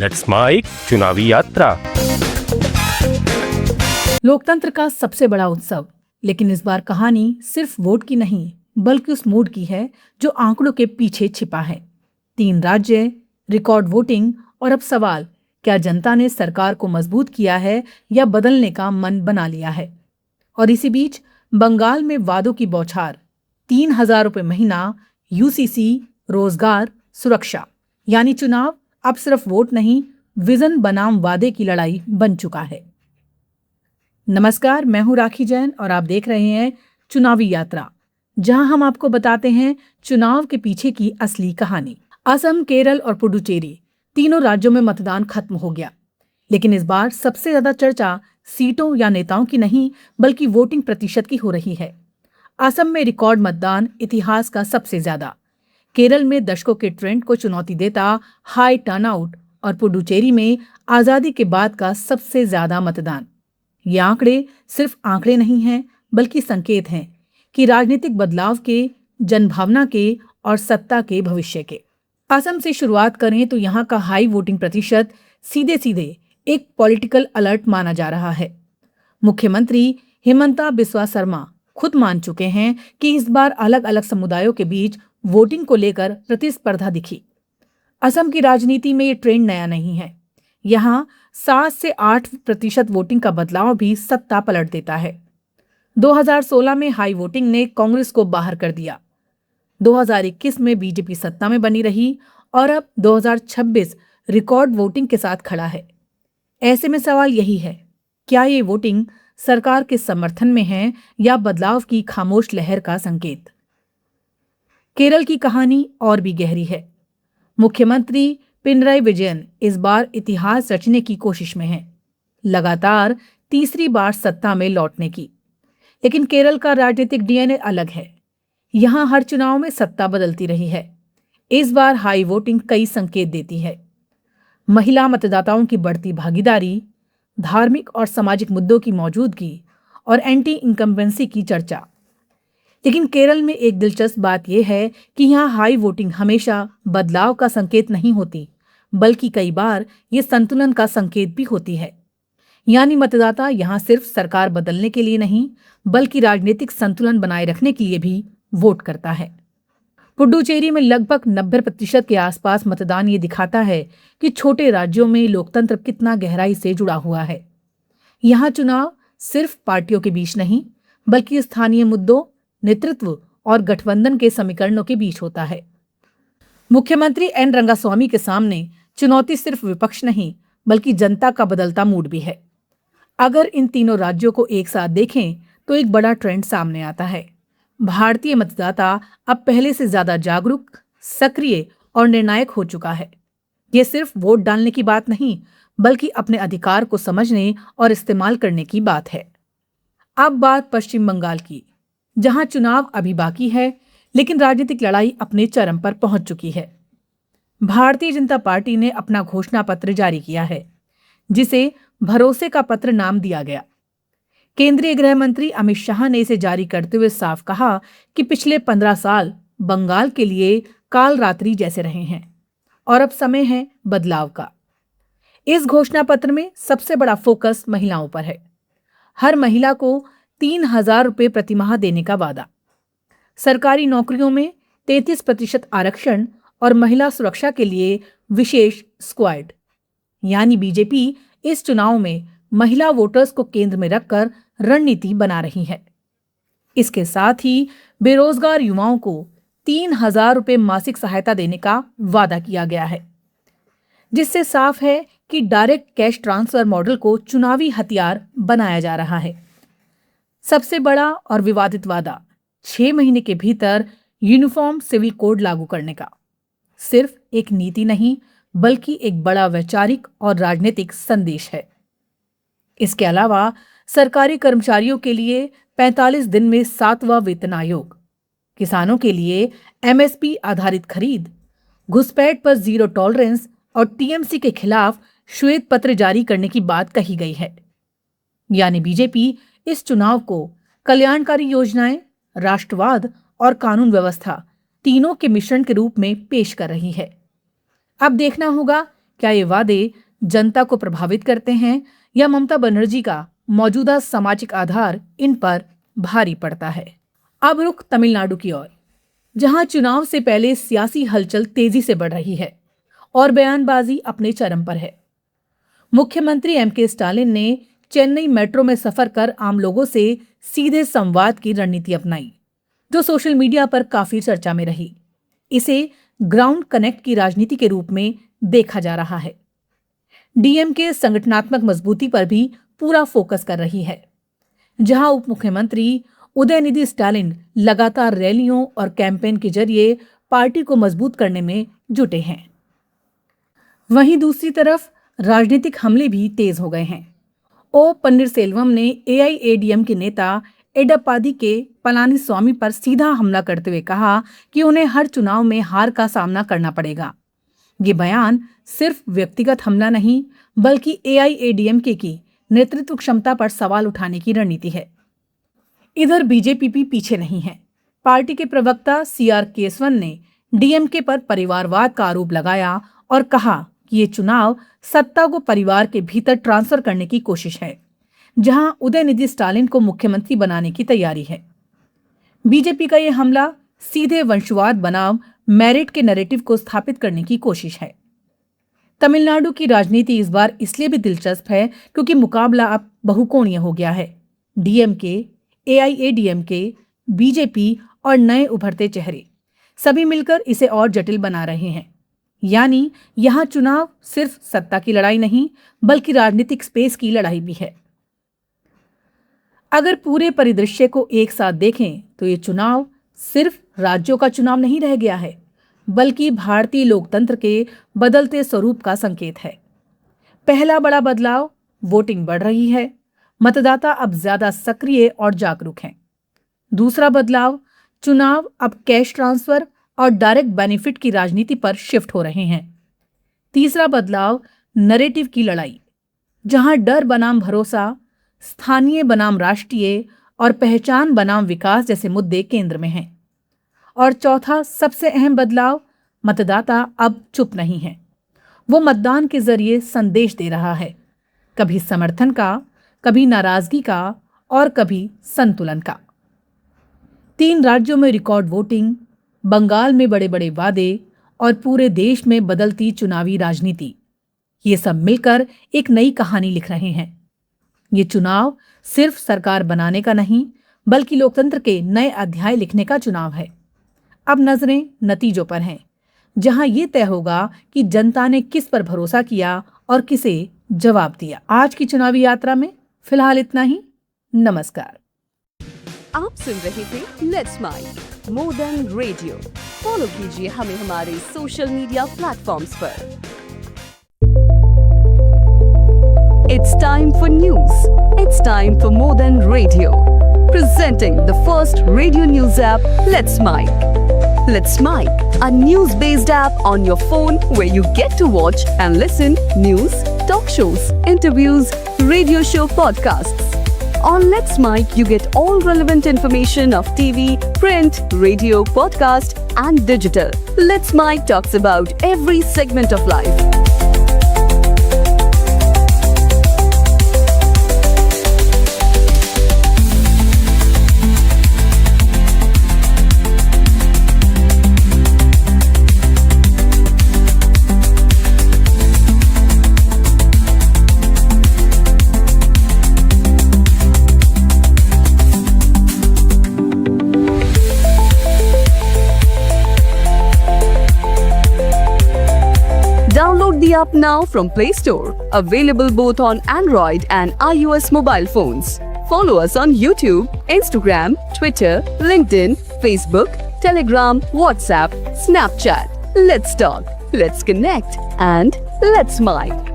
Let's mic चुनावी यात्रा। लोकतंत्र का सबसे बड़ा उत्सव, लेकिन इस बार कहानी सिर्फ वोट की नहीं बल्कि उस मूड की है जो आंकड़ों के पीछे छिपा है। 3 राज्य, रिकॉर्ड वोटिंग और अब सवाल, क्या जनता ने सरकार को मजबूत किया है या बदलने का मन बना लिया है। और इसी बीच बंगाल में वादों की बौछार, 3,000 रुपये महीना, यूसीसी, रोजगार, सुरक्षा, यानी चुनाव अब सिर्फ वोट नहीं, विजन बनाम वादे की लड़ाई बन चुका है। नमस्कार, मैं हूं राखी जैन और आप देख रहे हैं चुनावी यात्रा, जहां हम आपको बताते हैं चुनाव के पीछे की असली कहानी। असम, केरल और पुडुचेरी तीनों राज्यों में मतदान खत्म हो गया, लेकिन इस बार सबसे ज्यादा चर्चा सीटों या नेताओं की नहीं बल्कि वोटिंग प्रतिशत की हो रही है। असम में रिकॉर्ड मतदान, इतिहास का सबसे ज्यादा। केरल में दशकों के ट्रेंड को चुनौती देता हाई टर्नआउट और पुडुचेरी में आजादी के बाद का सबसे ज्यादा मतदान। ये आंकड़े सिर्फ आंकड़े नहीं हैं बल्कि संकेत हैं कि राजनीतिक बदलाव के, जनभावना के और सत्ता के भविष्य के। असम से शुरुआत करें तो यहाँ का हाई वोटिंग प्रतिशत सीधे सीधे एक पॉलिटिकल अलर्ट माना जा रहा है। मुख्यमंत्री हिमंता बिस्वा शर्मा खुद मान चुके हैं कि इस बार अलग अलग समुदायों के बीच वोटिंग को लेकर प्रतिस्पर्धा दिखी। असम की राजनीति में ये ट्रेंड नया नहीं है। यहाँ 7 से 8% वोटिंग का बदलाव भी सत्ता पलट देता है। 2016 में हाई वोटिंग ने कांग्रेस को बाहर कर दिया। 2021 में बीजेपी सत्ता में बनी रही और अब 2026 रिकॉर्ड वोटिंग के साथ खड़ा है। ऐसे में सवाल यही है, क्या ये वोटिंग सरकार के समर्थन में है या बदलाव की खामोश लहर का संकेत। केरल की कहानी और भी गहरी है। मुख्यमंत्री पिनराई विजयन इस बार इतिहास रचने की कोशिश में हैं, लगातार तीसरी बार सत्ता में लौटने की। लेकिन केरल का राजनीतिक डीएनए अलग है। यहां हर चुनाव में सत्ता बदलती रही है। इस बार हाई वोटिंग कई संकेत देती है। महिला मतदाताओं की बढ़ती भागीदारी, धार्मिक और सामाजिक मुद्दों की मौजूदगी और एंटी इनकम्बेंसी की चर्चा। लेकिन केरल में एक दिलचस्प बात यह है कि यहाँ हाई वोटिंग हमेशा बदलाव का संकेत नहीं होती, बल्कि कई बार ये संतुलन का संकेत भी होती है। यानी मतदाता यहाँ सिर्फ सरकार बदलने के लिए नहीं बल्कि राजनीतिक संतुलन बनाए रखने के लिए भी वोट करता है। पुडुचेरी में लगभग 90% के आसपास मतदान ये दिखाता है कि छोटे राज्यों में लोकतंत्र कितना गहराई से जुड़ा हुआ है। यहाँ चुनाव सिर्फ पार्टियों के बीच नहीं बल्कि स्थानीय मुद्दों, नेतृत्व और गठबंधन के समीकरणों के बीच होता है। मुख्यमंत्री एन रंगास्वामी के सामने चुनौती सिर्फ विपक्ष नहीं बल्कि जनता का बदलता मूड भी है। अगर इन तीनों राज्यों को एक साथ देखें तो एक बड़ा ट्रेंड सामने आता है। भारतीय मतदाता अब पहले से ज्यादा जागरूक, सक्रिय और निर्णायक हो चुका है। ये सिर्फ वोट डालने की बात नहीं बल्कि अपने अधिकार को समझने और इस्तेमाल करने की बात है। अब बात पश्चिम बंगाल की, जहां चुनाव अभी बाकी है लेकिन राजनीतिक लड़ाई अपने चरम पर पहुंच चुकी है। भारतीय जनता पार्टी ने अपना घोषणा पत्र जारी किया है, जिसे भरोसे का पत्र नाम दिया गया। केंद्रीय गृह मंत्री अमित शाह ने इसे जारी करते हुए साफ कहा कि पिछले 15 साल बंगाल के लिए काल रात्रि जैसे रहे हैं और अब समय है बदलाव का। इस घोषणा पत्र में सबसे बड़ा फोकस महिलाओं पर है। हर महिला को 3,000 रुपये प्रतिमाह देने का वादा, सरकारी नौकरियों में 33% आरक्षण और महिला सुरक्षा के लिए विशेष स्क्वाड। यानी बीजेपी इस चुनाव में महिला वोटर्स को केंद्र में रखकर रणनीति बना रही है। इसके साथ ही बेरोजगार युवाओं को 3,000 रुपये मासिक सहायता देने का वादा किया गया है, जिससे साफ है कि डायरेक्ट कैश ट्रांसफर मॉडल को चुनावी हथियार बनाया जा रहा है। सबसे बड़ा और विवादित वादा 6 महीने के भीतर यूनिफॉर्म सिविल कोड लागू करने का। सिर्फ एक नीति नहीं बल्कि एक बड़ा वैचारिक और राजनीतिक संदेश है। इसके अलावा सरकारी कर्मचारियों के लिए 45 दिन में 7वां वेतन आयोग, किसानों के लिए एमएसपी आधारित खरीद, घुसपैठ पर जीरो टॉलरेंस और टीएमसी के खिलाफ श्वेत पत्र जारी करने की बात कही गई है। यानी बीजेपी इस चुनाव को कल्याणकारी योजनाएं, राष्ट्रवाद और कानून व्यवस्था तीनों के मिश्रण के रूप में पेश कर रही है। अब देखना होगा क्या ये वादे जनता को प्रभावित करते हैं या ममता बनर्जी का मौजूदा सामाजिक आधार इन पर भारी पड़ता है? अब रुख तमिलनाडु की ओर, जहां चुनाव से पहले सियासी हलचल तेजी से बढ़ रही है और बयानबाजी अपने चरम पर है। मुख्यमंत्री एमके स्टालिन ने चेन्नई मेट्रो में सफर कर आम लोगों से सीधे संवाद की रणनीति अपनाई, जो सोशल मीडिया पर काफी चर्चा में रही। इसे ग्राउंड कनेक्ट की राजनीति के रूप में देखा जा रहा है। डीएमके संगठनात्मक मजबूती पर भी पूरा फोकस कर रही है, जहां उप मुख्यमंत्री उदयनिधि स्टालिन लगातार रैलियों और कैंपेन के जरिए पार्टी को मजबूत करने में जुटे हैं। वहीं दूसरी तरफ राजनीतिक हमले भी तेज हो गए हैं। ओ पन्नीरसेल्वम ने एआईएडीएम के नेता एडप्पादी के पलानीस्वामी पर सीधा हमला करते हुए कहा कि उन्हें हर चुनाव में हार का सामना करना पड़ेगा। ये बयान सिर्फ व्यक्तिगत हमला नहीं, बल्कि एआईएडीएमके की नेतृत्व क्षमता पर सवाल उठाने की रणनीति है। इधर बीजेपी भी पीछे नहीं है। पार्टी के प्रवक्ता सीआर केसवन ने डीएमके पर परिवारवाद का आरोप लगाया और कहा कि ये चुनाव सत्ता को परिवार के भीतर ट्रांसफर करने की कोशिश है, जहां उदयनिधि स्टालिन को मुख्यमंत्री बनाने की तैयारी है। बीजेपी का यह हमला सीधे वंशवाद बनाम मेरिट के नैरेटिव को स्थापित करने की कोशिश है। तमिलनाडु की राजनीति इस बार इसलिए भी दिलचस्प है क्योंकि मुकाबला अब बहुकोणीय हो गया है। डीएमके, एआईएडीएमके, बीजेपी और नए उभरते चेहरे सभी मिलकर इसे और जटिल बना रहे हैं। यानी यहां चुनाव सिर्फ सत्ता की लड़ाई नहीं, बल्कि राजनीतिक स्पेस की लड़ाई भी है। अगर पूरे परिदृश्य को एक साथ देखें तो ये चुनाव सिर्फ राज्यों का चुनाव नहीं रह गया है, बल्कि भारतीय लोकतंत्र के बदलते स्वरूप का संकेत है। पहला बड़ा बदलाव, वोटिंग बढ़ रही है, मतदाता अब ज्यादा सक्रिय और जागरूक हैं। दूसरा बदलाव, चुनाव अब कैश ट्रांसफर और डायरेक्ट बेनिफिट की राजनीति पर शिफ्ट हो रहे हैं। तीसरा बदलाव, नैरेटिव की लड़ाई, जहां डर बनाम भरोसा, स्थानीय बनाम राष्ट्रीय और पहचान बनाम विकास जैसे मुद्दे केंद्र में हैं। और चौथा सबसे अहम बदलाव, मतदाता अब चुप नहीं है। वो मतदान के जरिए संदेश दे रहा है, कभी समर्थन का, कभी नाराजगी का और कभी संतुलन का। 3 राज्यों में रिकॉर्ड वोटिंग, बंगाल में बड़े बड़े वादे और पूरे देश में बदलती चुनावी राजनीति, ये सब मिलकर एक नई कहानी लिख रहे हैं। ये चुनाव सिर्फ सरकार बनाने का नहीं, बल्कि लोकतंत्र के नए अध्याय लिखने का चुनाव है। अब नजरें नतीजों पर हैं, जहां ये तय होगा कि जनता ने किस पर भरोसा किया और किसे जवाब दिया। आज की चुनावी यात्रा में फिलहाल इतना ही। नमस्कार। आप सुन रहे थे let's mic more than radio. Follow कीजिए हमें हमारे सोशल मीडिया प्लेटफॉर्म्स पर। It's time for news. It's time for more than radio. Presenting the first radio news app, Let's Mic. Let's Mic, a news-based app on your phone where you get to watch and listen news, talk shows, interviews, radio show podcasts. On Let's Mic, you get all relevant information of TV, print, radio, podcast, and digital. Let's Mic talks about every segment of life. Download the app now from Play Store. Available both on Android and iOS mobile phones. Follow us on YouTube, Instagram, Twitter, LinkedIn, Facebook, Telegram, WhatsApp, Snapchat. Let's talk, let's connect, and let's mic.